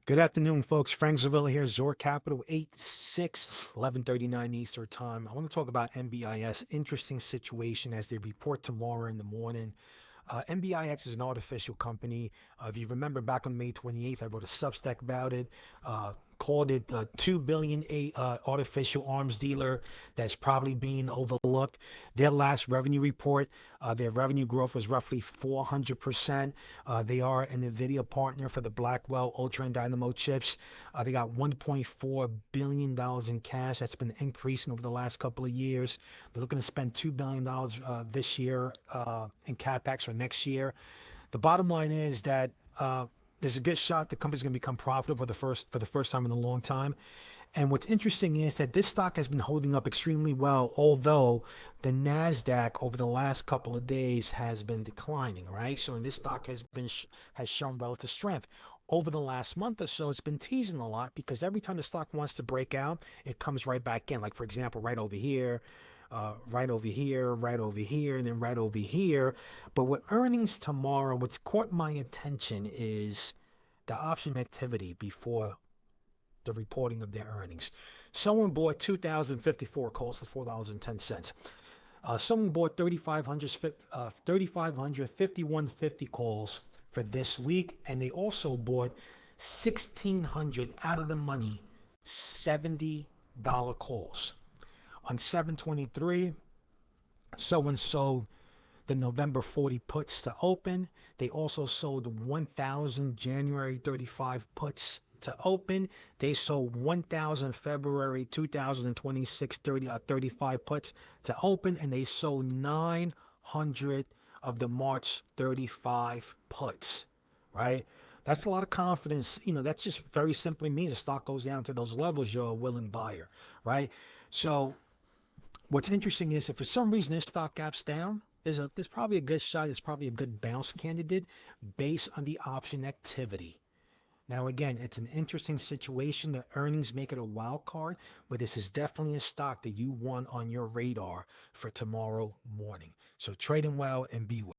Good afternoon, folks. Frank Zavilla here, Zor Capital, 11:39 Eastern Time. I want to talk about NBIS. Interesting situation as they report tomorrow in the morning. NBIS is an artificial company. If you remember back on May 28th, I wrote a Substack about it, called it the 2 billion artificial arms dealer that's probably being overlooked. Their last revenue report, their revenue growth was roughly 400%. They are an NVIDIA partner for the Blackwell Dynamo chips. They got $1.4 billion in cash. That's been increasing over the last couple of years. They're looking to spend $2 billion this year in CapEx for next year. The bottom line is that there's a good shot the company's going to become profitable for the first time in a long time. And what's interesting is that this stock has been holding up extremely well, although the NASDAQ over the last couple of days has been declining, right? So this stock has shown relative strength. Over the last month or so, it's been teasing a lot because every time the stock wants to break out, it comes right back in. Like, for example, right over here, right over here, right over here, and then right over here. But with earnings tomorrow, what's caught my attention is the option activity before the reporting of their earnings. Someone bought 2,054 calls for $4.10. Someone bought 3,551.50 calls for this week, and they also bought 1,600 out of the money $70 calls. On 7/23, someone sold the November 40 puts to open. They also sold 1,000 January 35 puts to open. They sold 1,000 February 2026 35 puts to open, and they sold 900 of the March 35 puts, right? That's a lot of confidence. That just very simply means the stock goes down to those levels, you're a willing buyer, right? So what's interesting is if for some reason this stock gaps down, there's probably a good shot, it's probably a good bounce candidate based on the option activity. Now, again, it's an interesting situation. The earnings make it a wild card, but this is definitely a stock that you want on your radar for tomorrow morning. So trading well and be well.